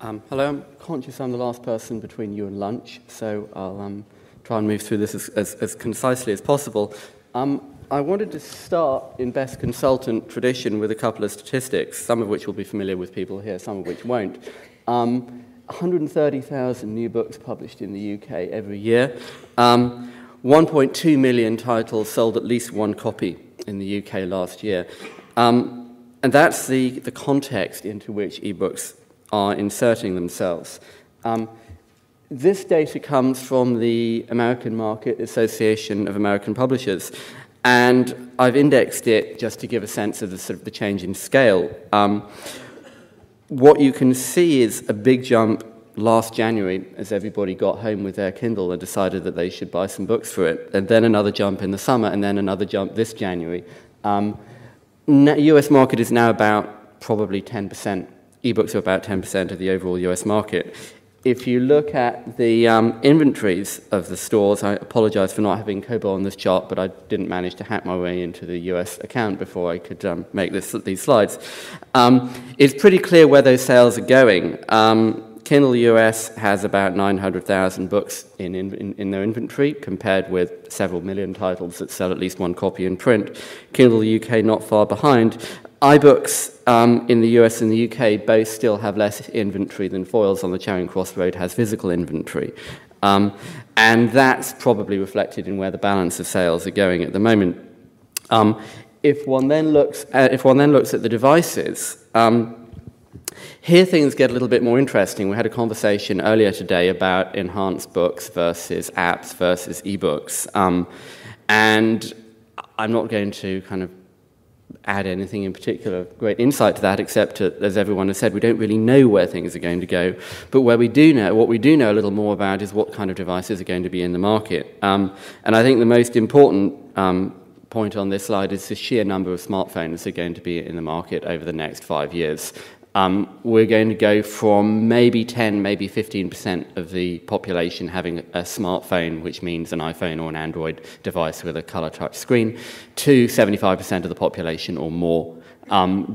Hello, I'm conscious I'm the last person between you and lunch, so I'll try and move through this as concisely as possible. I wanted to start in best consultant tradition with a couple of statistics, some of which will be familiar with people here, some of which won't. 130,000 new books published in the UK every year. 1.2 million titles sold at least one copy in the UK last year. And that's the context into which ebooks are inserting themselves. This data comes from the American Market Association of American Publishers, and I've indexed it just to give a sense of the change in scale. What you can see is a big jump last January as everybody got home with their Kindle and decided that they should buy some books for it, and then another jump in the summer, and then another jump this January. US market is now about probably 10%. Ebooks are about 10% of the overall US market. If you look at the inventories of the stores, I apologize for not having Kobo on this chart, but I didn't manage to hack my way into the US account before I could make these slides. It's pretty clear where those sales are going. Kindle US has about 900,000 books in their inventory, compared with several million titles that sell at least one copy in print. Kindle UK not far behind. iBooks in the US and the UK both still have less inventory than Foyles on the Charing Cross Road has physical inventory. And that's probably reflected in where the balance of sales are going at the moment. If one then looks at the devices, here things get a little bit more interesting. We had a conversation earlier today about enhanced books versus apps versus ebooks. And I'm not going to kind of add anything in particular great insight to that, except as everyone has said, we don't really know where things are going to go. But what we do know a little more about is what kind of devices are going to be in the market. And I think the most important point on this slide is the sheer number of smartphones that are going to be in the market over the next 5 years. We're going to go from maybe 10, maybe 15% of the population having a smartphone, which means an iPhone or an Android device with a color touch screen, to 75% of the population or more,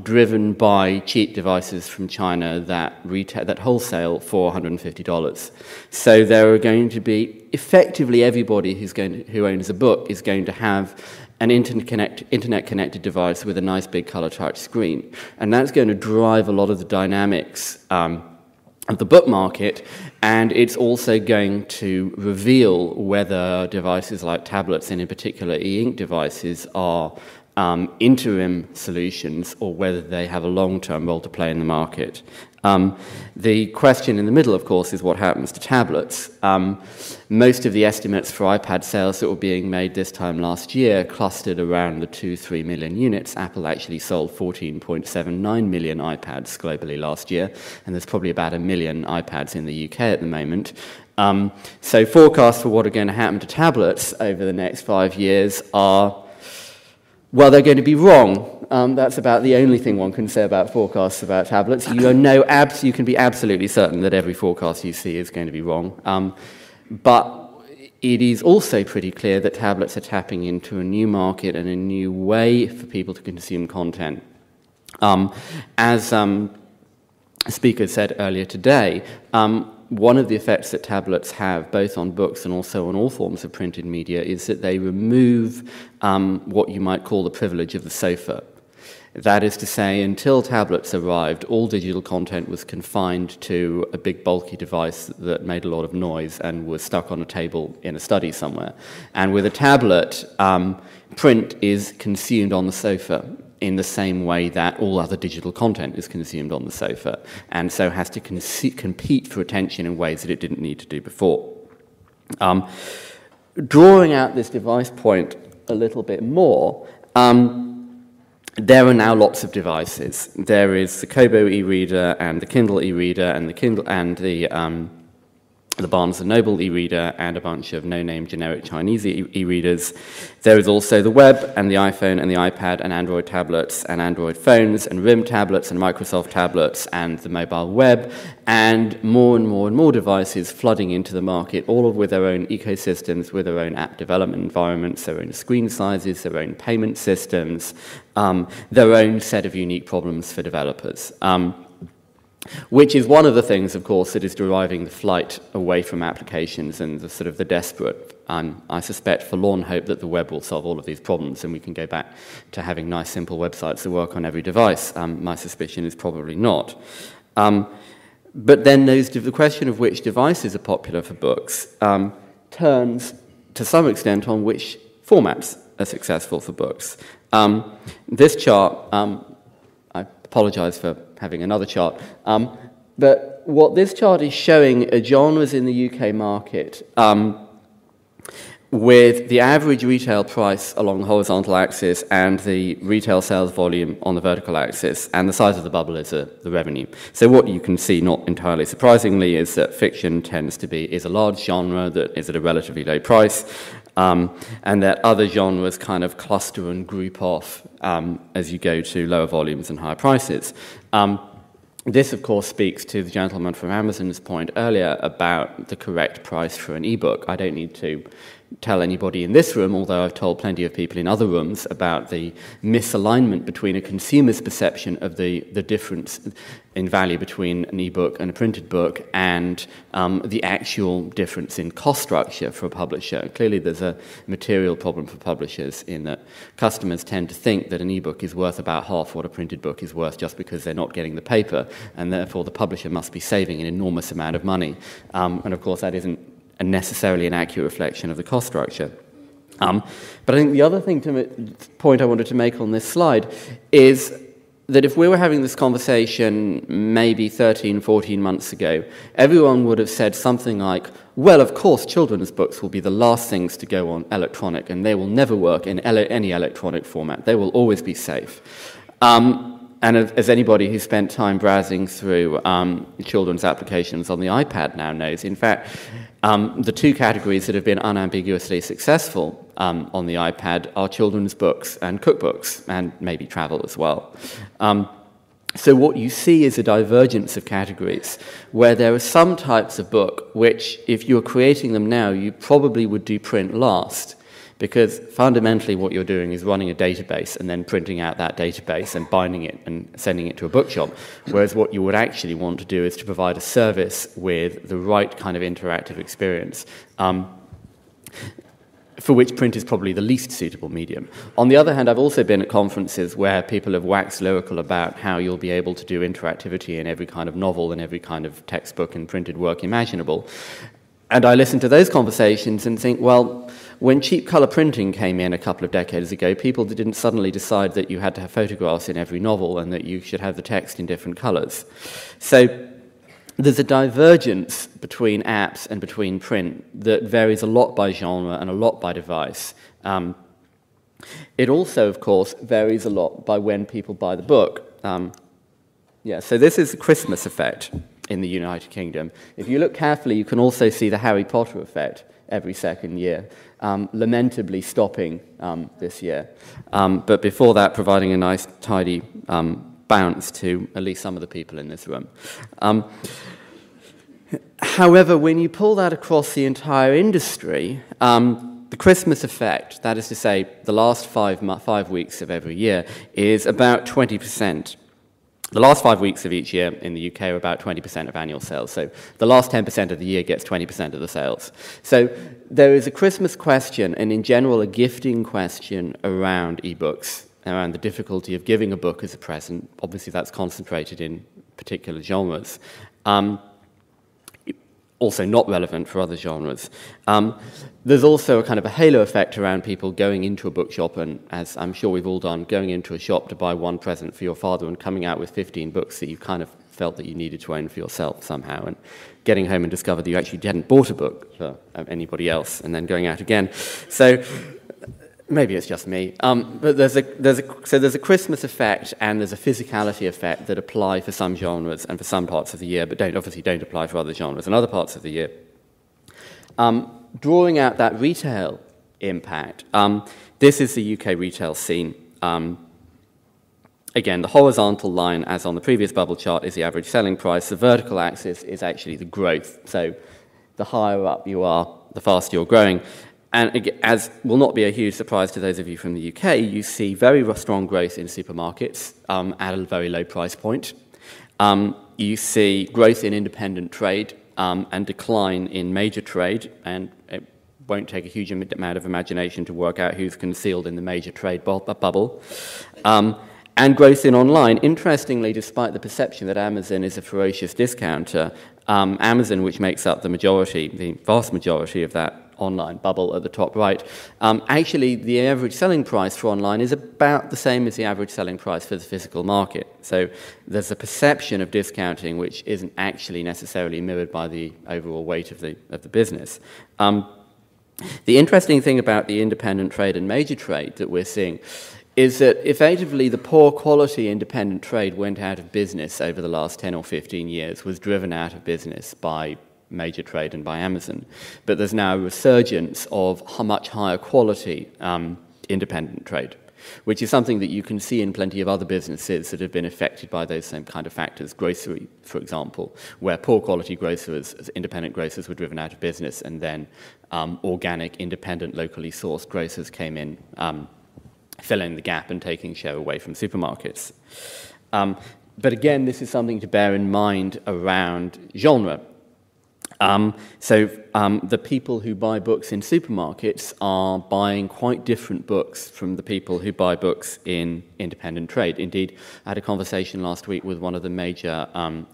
driven by cheap devices from China that wholesale for $150. So there are going to be effectively everybody who owns a book is going to have an internet-connected device with a nice big color touch screen. And that's going to drive a lot of the dynamics of the book market, and it's also going to reveal whether devices like tablets, and in particular e-ink devices, are interim solutions or whether they have a long-term role to play in the market. The question in the middle, of course, is what happens to tablets. Most of the estimates for iPad sales that were being made this time last year clustered around the 2-3 million units. Apple actually sold 14.79 million iPads globally last year, and there's probably about 1 million iPads in the UK at the moment. So forecasts for what are going to happen to tablets over the next 5 years are, well, they're going to be wrong. That's about the only thing one can say about forecasts about tablets. You can be absolutely certain that every forecast you see is going to be wrong. But it is also pretty clear that tablets are tapping into a new market and a new way for people to consume content. As a speaker said earlier today, one of the effects that tablets have, both on books and also on all forms of printed media, is that they remove what you might call the privilege of the sofa. That is to say, until tablets arrived, all digital content was confined to a big bulky device that made a lot of noise and was stuck on a table in a study somewhere. And with a tablet, print is consumed on the sofa in the same way that all other digital content is consumed on the sofa, and so has to compete for attention in ways that it didn't need to do before. Drawing out this device point a little bit more, there are now lots of devices. There is the Kobo e-reader and the Kindle e-reader and the Barnes & Noble e-reader and a bunch of no-name generic Chinese e-readers. There is also the web and the iPhone and the iPad and Android tablets and Android phones and RIM tablets and Microsoft tablets and the mobile web, and more and more and more devices flooding into the market, all with their own ecosystems, with their own app development environments, their own screen sizes, their own payment systems, their own set of unique problems for developers. which is one of the things, of course, that is deriving the flight away from applications and the sort of the desperate, I suspect, forlorn hope that the web will solve all of these problems and we can go back to having nice, simple websites that work on every device. My suspicion is probably not. But then the question of which devices are popular for books turns, to some extent, on which formats are successful for books. This chart, I apologize for having another chart, but what this chart is showing are genres in the UK market with the average retail price along the horizontal axis and the retail sales volume on the vertical axis, and the size of the bubble is the revenue. So what you can see, not entirely surprisingly, is that fiction is a large genre that is at a relatively low price, and that other genres kind of cluster and group off as you go to lower volumes and higher prices. This, of course, speaks to the gentleman from Amazon's point earlier about the correct price for an ebook. I don't need to tell anybody in this room, although I've told plenty of people in other rooms, about the misalignment between a consumer's perception of the difference in value between an ebook and a printed book and the actual difference in cost structure for a publisher. Clearly there's a material problem for publishers in that customers tend to think that an ebook is worth about half what a printed book is worth just because they're not getting the paper, and therefore the publisher must be saving an enormous amount of money. And of course that isn't necessarily an accurate reflection of the cost structure. But I think the other point I wanted to make on this slide is that if we were having this conversation maybe 13, 14 months ago, everyone would have said something like, well, of course, children's books will be the last things to go on electronic, and they will never work in any electronic format. They will always be safe. And as anybody who spent time browsing through children's applications on the iPad now knows, in fact, the two categories that have been unambiguously successful on the iPad are children's books and cookbooks, and maybe travel as well. So what you see is a divergence of categories, where there are some types of book which, if you're creating them now, you probably would do print last, because fundamentally what you're doing is running a database and then printing out that database and binding it and sending it to a bookshop, whereas what you would actually want to do is to provide a service with the right kind of interactive experience, for which print is probably the least suitable medium. On the other hand, I've also been at conferences where people have waxed lyrical about how you'll be able to do interactivity in every kind of novel and every kind of textbook and printed work imaginable. And I listen to those conversations and think, well, when cheap colour printing came in a couple of decades ago, people didn't suddenly decide that you had to have photographs in every novel and that you should have the text in different colours. So there's a divergence between apps and between print that varies a lot by genre and a lot by device. It also, of course, varies a lot by when people buy the book. So this is the Christmas effect in the United Kingdom. If you look carefully, you can also see the Harry Potter effect every second year, lamentably stopping this year. But before that, providing a nice, tidy bounce to at least some of the people in this room. However, when you pull that across the entire industry, the Christmas effect, that is to say, the last 5 weeks of every year, is about 20%. The last 5 weeks of each year in the UK are about 20% of annual sales. So the last 10% of the year gets 20% of the sales. So there is a Christmas question, and in general a gifting question around ebooks, around the difficulty of giving a book as a present. Obviously that's concentrated in particular genres. Also not relevant for other genres. There's also a kind of a halo effect around people going into a bookshop, and as I'm sure we've all done, going into a shop to buy one present for your father and coming out with 15 books that you kind of felt that you needed to own for yourself somehow, and getting home and discover that you actually hadn't bought a book for anybody else, and then going out again. So maybe it's just me, but there's a Christmas effect and there's a physicality effect that apply for some genres and for some parts of the year, but obviously don't apply for other genres and other parts of the year. Drawing out that retail impact, this is the UK retail scene. Again, the horizontal line, as on the previous bubble chart, is the average selling price. The vertical axis is actually the growth. So the higher up you are, the faster you're growing. And as will not be a huge surprise to those of you from the UK, you see very strong growth in supermarkets at a very low price point. you see growth in independent trade and decline in major trade, and it won't take a huge amount of imagination to work out who's concealed in the major trade bubble. And growth in online. Interestingly, despite the perception that Amazon is a ferocious discounter, Amazon, which makes up the vast majority of that online bubble at the top right, actually the average selling price for online is about the same as the average selling price for the physical market. So there's a perception of discounting which isn't actually necessarily mirrored by the overall weight of the business. The interesting thing about the independent trade and major trade that we're seeing is that effectively the poor quality independent trade went out of business over the last 10 or 15 years, was driven out of business by major trade and by Amazon. But there's now a resurgence of much higher quality independent trade, which is something that you can see in plenty of other businesses that have been affected by those same kind of factors. Grocery, for example, where poor quality grocers, independent grocers were driven out of business, and then organic, independent, locally sourced grocers came in, filling the gap and taking share away from supermarkets. But again, this is something to bear in mind around genre. The people who buy books in supermarkets are buying quite different books from the people who buy books in independent trade. Indeed, I had a conversation last week with one of the major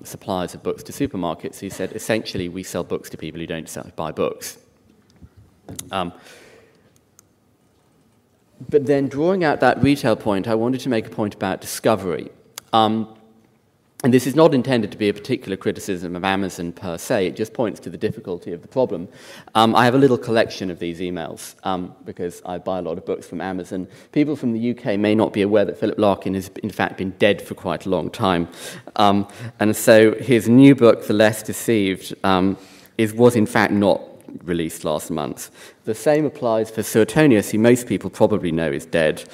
suppliers of books to supermarkets who said, essentially, we sell books to people who don't buy books. But then drawing out that retail point, I wanted to make a point about discovery. And this is not intended to be a particular criticism of Amazon per se, it just points to the difficulty of the problem. I have a little collection of these emails because I buy a lot of books from Amazon. People from the UK may not be aware that Philip Larkin has in fact been dead for quite a long time. And so his new book, The Less Deceived, was in fact not released last month. The same applies for Suetonius, who most people probably know is dead.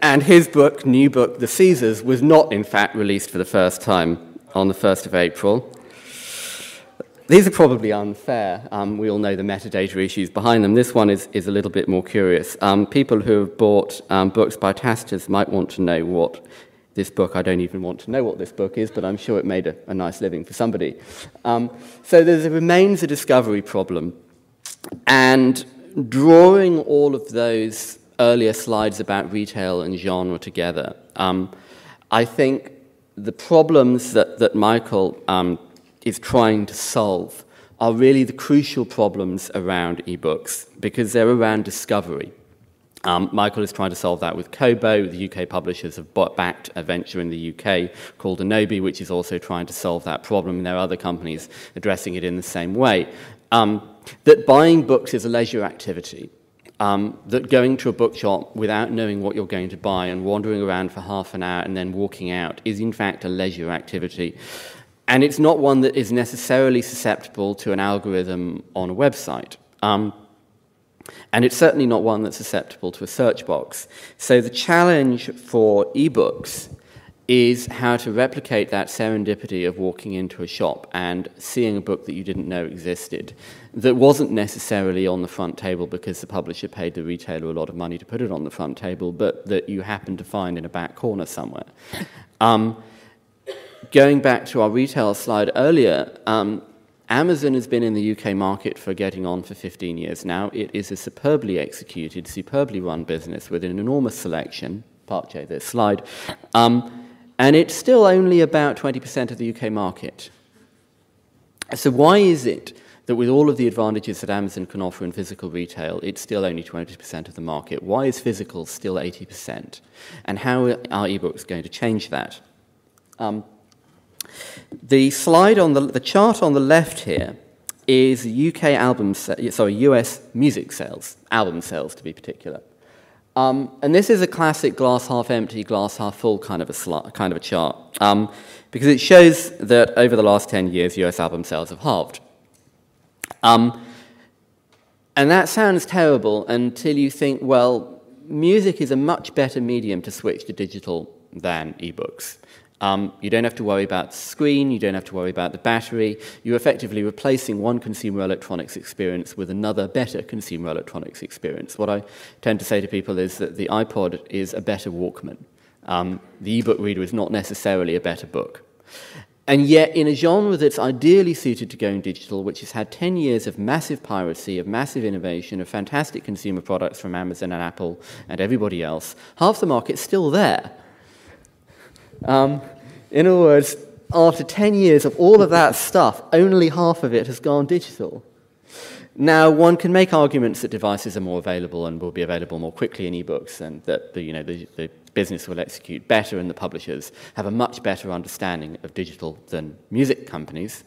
And his new book, The Caesars, was not, in fact, released for the first time on the 1st of April. These are probably unfair. We all know the metadata issues behind them. This one is a little bit more curious. People who have bought books by Tacitus might want to know what this book, I don't even want to know what this book is, but I'm sure it made a nice living for somebody. So there remains a discovery problem. And drawing all of those earlier slides about retail and genre together, I think the problems that Michael is trying to solve are really the crucial problems around ebooks, because they're around discovery. Michael is trying to solve that with Kobo. The UK publishers have backed a venture in the UK called Anobi, which is also trying to solve that problem, and there are other companies addressing it in the same way. That buying books is a leisure activity. That going to a bookshop without knowing what you're going to buy and wandering around for half an hour and then walking out is in fact a leisure activity. And it's not one that is necessarily susceptible to an algorithm on a website. And it's certainly not one that's susceptible to a search box. So the challenge for ebooks is how to replicate that serendipity of walking into a shop and seeing a book that you didn't know existed, that wasn't necessarily on the front table because the publisher paid the retailer a lot of money to put it on the front table, but that you happened to find in a back corner somewhere. Going back to our retail slide earlier, Amazon has been in the UK market for getting on for 15 years now. It is a superbly executed, superbly run business with an enormous selection, part J, this slide, and it's still only about 20% of the UK market. So why is it that with all of the advantages that Amazon can offer in physical retail, it's still only 20% of the market? Why is physical still 80%? And how are ebooks going to change that? The slide on the chart on the left here is US music sales, album sales to be particular. And this is a classic glass half empty, glass half full kind of a chart, because it shows that over the last 10 years, US album sales have halved. And that sounds terrible until you think, well, music is a much better medium to switch to digital than ebooks. You don't have to worry about the screen, you don't have to worry about the battery. You're effectively replacing one consumer electronics experience with another better consumer electronics experience. What I tend to say to people is that the iPod is a better Walkman. The ebook reader is not necessarily a better book. And yet, in a genre that's ideally suited to going digital, which has had 10 years of massive piracy, of massive innovation, of fantastic consumer products from Amazon and Apple and everybody else, half the market's still there. In other words, after 10 years of all of that stuff, only half of it has gone digital. Now, one can make arguments that devices are more available and will be available more quickly in ebooks, and that the business will execute better, and the publishers have a much better understanding of digital than music companies.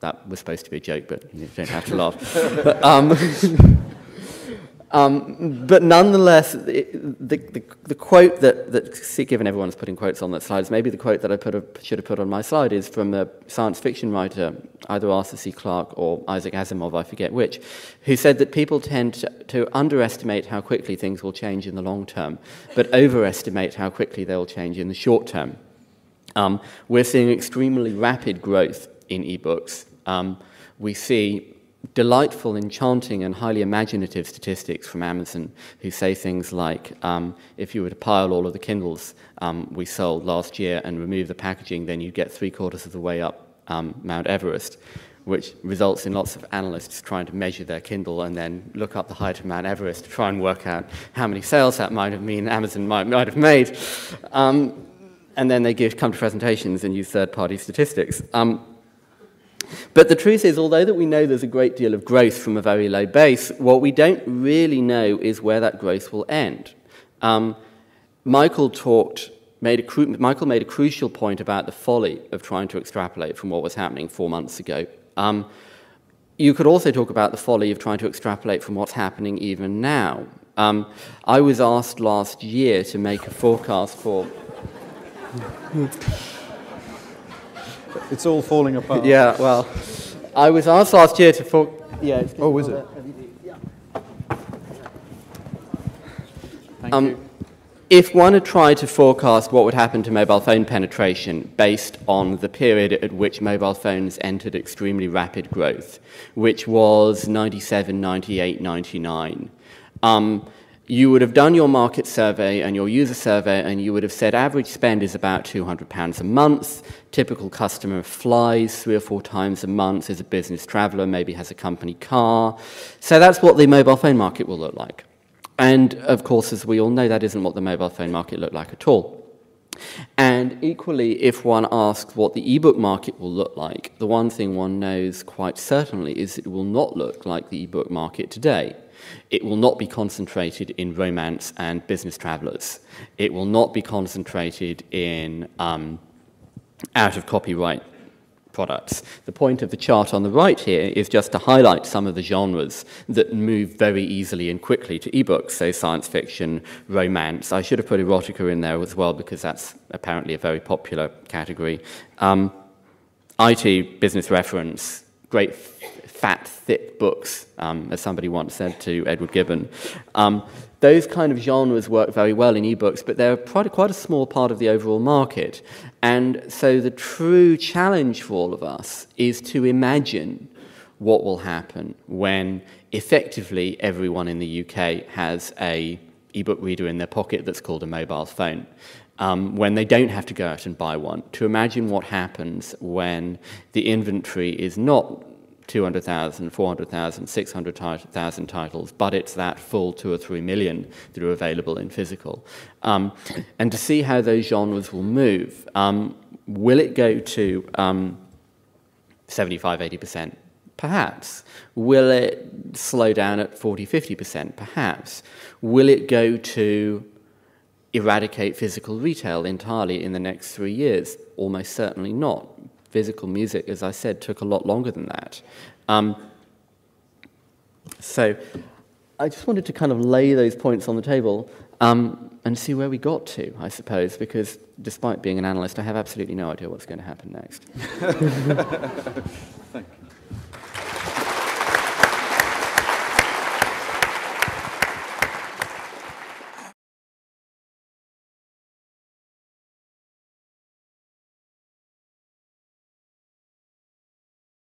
That was supposed to be a joke, but you don't have to laugh. But nonetheless, the quote that, given everyone's putting quotes on that slide, is maybe the quote that I should have put on my slide, is from a science fiction writer, either Arthur C. Clarke or Isaac Asimov, I forget which, who said that people tend to underestimate how quickly things will change in the long term, but overestimate how quickly they will change in the short term. We're seeing extremely rapid growth in ebooks. We see delightful, enchanting, and highly imaginative statistics from Amazon who say things like, if you were to pile all of the Kindles we sold last year and remove the packaging, then you'd get 3/4 of the way up Mount Everest, which results in lots of analysts trying to measure their Kindle and then look up the height of Mount Everest to try and work out how many sales that might have mean Amazon might have made. And then they come to presentations and use third-party statistics. But the truth is, although that we know there's a great deal of growth from a very low base, what we don't really know is where that growth will end. Michael made a crucial point about the folly of trying to extrapolate from what was happening 4 months ago. You could also talk about the folly of trying to extrapolate from what's happening even now. I was asked last year to make a forecast for... It's all falling apart. Yeah, well, I was asked last year to... Yeah, it's oh, is it? Yeah. Thank you. If one had tried to forecast what would happen to mobile phone penetration based on the period at which mobile phones entered extremely rapid growth, which was 97, 98, 99, you would have done your market survey and your user survey, and you would have said average spend is about £200 a month. Typical customer flies 3 or 4 times a month, is a business traveller, maybe has a company car. So that's what the mobile phone market will look like. And, of course, as we all know, that isn't what the mobile phone market looked like at all. And equally, if one asks what the ebook market will look like, the one thing one knows quite certainly is it will not look like the ebook market today. It will not be concentrated in romance and business travellers. It will not be concentrated in out-of-copyright products. The point of the chart on the right here is just to highlight some of the genres that move very easily and quickly to ebooks, so science fiction, romance. I should have put erotica in there as well because that's apparently a very popular category. IT, business reference, great fat, thick books, as somebody once said to Edward Gibbon. Those kind of genres work very well in ebooks, but they're quite a small part of the overall market. And so the true challenge for all of us is to imagine what will happen when effectively everyone in the UK has an ebook reader in their pocket that's called a mobile phone. When they don't have to go out and buy one, to imagine what happens when the inventory is not 200,000, 400,000, 600,000 titles, but it's that full 2 or 3 million that are available in physical. And to see how those genres will move. Will it go to 75, 80%? Perhaps. Will it slow down at 40, 50%? Perhaps. Will it go to eradicate physical retail entirely in the next 3 years? Almost certainly not. Physical music, as I said, took a lot longer than that. So I just wanted to kind of lay those points on the table and see where we got to, I suppose, because despite being an analyst, I have absolutely no idea what's going to happen next. Thank you.